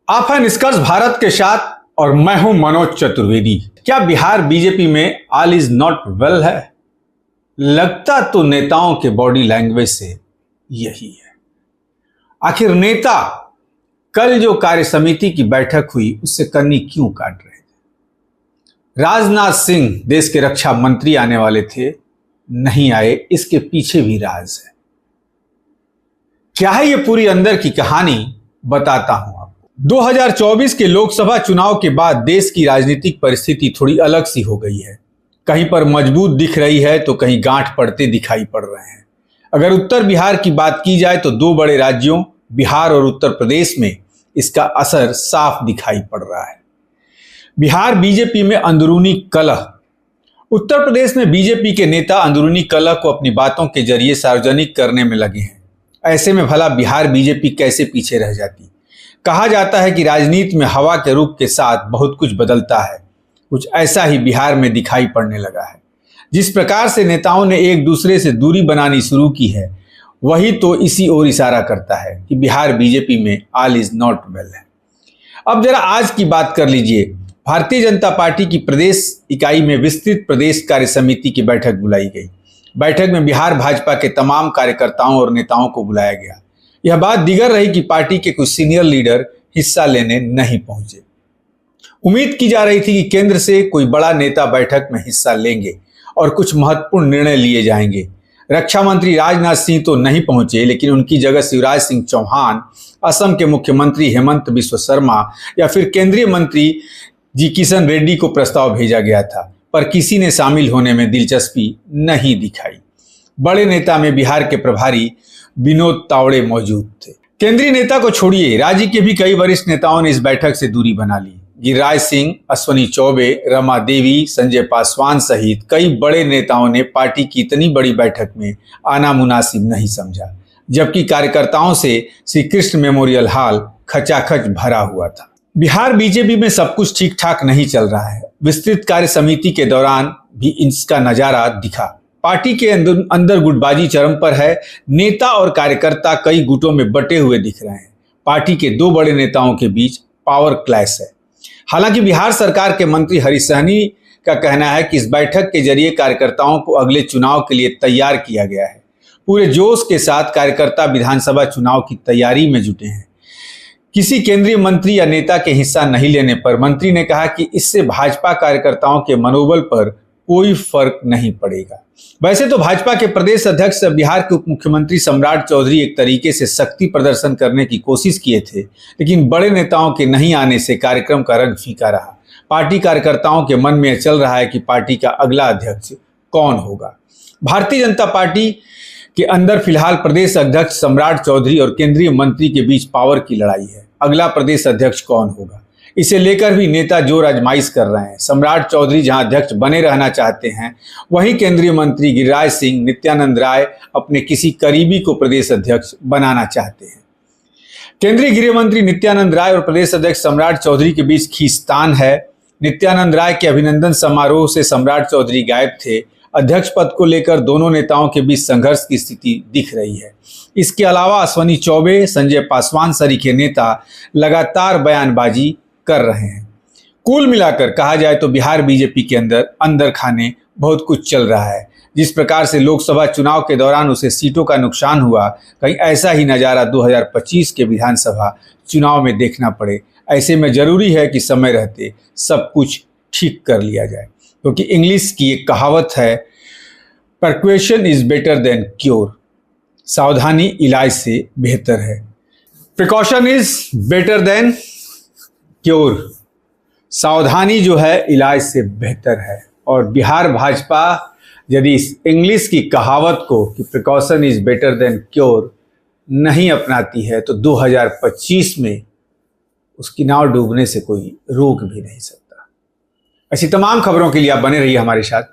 आप हैं निष्कर्ष भारत के साथ और मैं हूं मनोज चतुर्वेदी। क्या बिहार बीजेपी में ऑल इज नॉट वेल है? लगता तो नेताओं के बॉडी लैंग्वेज से यही है। आखिर नेता कल जो कार्य समिति की बैठक हुई उससे कन्नी क्यों काट रहे थे? राजनाथ सिंह देश के रक्षा मंत्री आने वाले थे, नहीं आए, इसके पीछे भी राज है। क्या है ये पूरी अंदर की कहानी, बताता हूं आपको। 2024 के लोकसभा चुनाव के बाद देश की राजनीतिक परिस्थिति थोड़ी अलग सी हो गई है। कहीं पर मजबूत दिख रही है तो कहीं गांठ पड़ते दिखाई पड़ रहे हैं। अगर उत्तर बिहार की बात की जाए तो दो बड़े राज्यों बिहार और उत्तर प्रदेश में इसका असर साफ दिखाई पड़ रहा है। बिहार बीजेपी में अंदरूनी कलह, उत्तर प्रदेश में बीजेपी के नेता अंदरूनी कलह को अपनी बातों के जरिए सार्वजनिक करने में लगे हैं। ऐसे में भला बिहार बीजेपी कैसे पीछे रह जाती? कहा जाता है कि राजनीति में हवा के रुख के साथ बहुत कुछ बदलता है। कुछ ऐसा ही बिहार में दिखाई पड़ने लगा है। जिस प्रकार से नेताओं ने एक दूसरे से दूरी बनानी शुरू की है, वही तो इसी ओर इशारा करता है कि बिहार बीजेपी में ऑल इज नॉट वेल है। अब जरा आज की बात कर लीजिए। भारतीय जनता पार्टी की प्रदेश इकाई में विस्तृत प्रदेश कार्य समिति की बैठक बुलाई गई। बैठक में बिहार भाजपा के तमाम कार्यकर्ताओं और नेताओं को बुलाया गया। यह बात दीगर रही कि पार्टी के कुछ सीनियर लीडर हिस्सा लेने नहीं पहुंचे। उम्मीद की जा रही थी कि केंद्र से कोई बड़ा नेता बैठक में हिस्सा लेंगे और कुछ महत्वपूर्ण निर्णय लिए जाएंगे। रक्षा मंत्री राजनाथ सिंह तो नहीं पहुंचे, लेकिन उनकी जगह शिवराज सिंह चौहान, असम के मुख्यमंत्री हेमंत बिस्व शर्मा या फिर केंद्रीय मंत्री जी किशन रेड्डी को प्रस्ताव भेजा गया था, पर किसी ने शामिल होने में दिलचस्पी नहीं दिखाई। बड़े नेता में बिहार के प्रभारी विनोद तावड़े मौजूद थे। केंद्रीय नेता को छोड़िए, राज्य के भी कई वरिष्ठ नेताओं ने इस बैठक से दूरी बना ली। गिरिराज सिंह, अश्वनी चौबे, रमा देवी, संजय पासवान सहित कई बड़े नेताओं ने पार्टी की इतनी बड़ी बैठक में आना मुनासिब नहीं समझा, जबकि कार्यकर्ताओं से श्री कृष्ण मेमोरियल हॉल खचाखच भरा हुआ था। बिहार बीजेपी में सब कुछ ठीक ठाक नहीं चल रहा है। विस्तृत कार्य समिति के दौरान भी इसका नजारा दिखा। पार्टी के अंदर गुटबाजी चरम पर है। नेता और कार्यकर्ता कई गुटों में बटे हुए दिख रहे हैं। पार्टी के दो बड़े नेताओं के बीच पावर क्लैश है। हालांकि बिहार सरकार के मंत्री हरीश सहनी का कहना है कि इस बैठक के जरिए कार्यकर्ताओं को अगले चुनाव के लिए तैयार किया गया है। पूरे जोश के साथ कार्यकर्ता विधानसभा चुनाव की तैयारी में जुटे हैं। किसी केंद्रीय मंत्री या नेता के हिस्सा नहीं लेने पर मंत्री ने कहा कि इससे भाजपा कार्यकर्ताओं के मनोबल पर कोई फर्क नहीं पड़ेगा। वैसे तो भाजपा के प्रदेश अध्यक्ष बिहार के उप मुख्यमंत्री सम्राट चौधरी एक तरीके से शक्ति प्रदर्शन करने की कोशिश किए थे, लेकिन बड़े नेताओं के नहीं आने से कार्यक्रम का रंग फीका रहा। पार्टी कार्यकर्ताओं के मन में चल रहा है कि पार्टी का अगला अध्यक्ष कौन होगा। भारतीय जनता पार्टी के अंदर फिलहाल प्रदेश अध्यक्ष सम्राट चौधरी और केंद्रीय मंत्री के बीच पावर की लड़ाई है। अगला प्रदेश अध्यक्ष कौन होगा, इसे लेकर भी नेता जोर आजमाइश कर रहे हैं। सम्राट चौधरी जहां अध्यक्ष बने रहना चाहते हैं, वहीं केंद्रीय मंत्री गिरिराज सिंह, नित्यानंद राय अपने किसी करीबी को प्रदेश अध्यक्ष बनाना चाहते हैं। केंद्रीय गृह मंत्री नित्यानंद राय और प्रदेश अध्यक्ष सम्राट चौधरी के बीच खींचतान है। नित्यानंद राय के अभिनंदन समारोह से सम्राट चौधरी गायब थे। अध्यक्ष पद को लेकर दोनों नेताओं के बीच संघर्ष की स्थिति दिख रही है। इसके अलावा अश्वनी चौबे, संजय पासवान सरीखे नेता लगातार बयानबाजी कर रहे हैं। कुल मिलाकर कहा जाए तो बिहार बीजेपी के अंदर खाने बहुत कुछ चल रहा है। जिस प्रकार से लोकसभा चुनाव के दौरान उसे सीटों का नुकसान हुआ, कहीं ऐसा ही नजारा 2025 के विधानसभा चुनाव में देखना पड़े। ऐसे में जरूरी है कि समय रहते सब कुछ ठीक कर लिया जाए, क्योंकि इंग्लिश की एक कहावत है, precaution is better than cure. सावधानी इलाज से बेहतर है। Precaution is better than cure, सावधानी जो है इलाज से बेहतर है। और बिहार भाजपा यदि इस इंग्लिश की कहावत को कि precaution is better than cure नहीं अपनाती है तो 2025 में उसकी नाव डूबने से कोई रोक भी नहीं सकता। ऐसी तमाम खबरों के लिए आप बने रहिए हमारे साथ।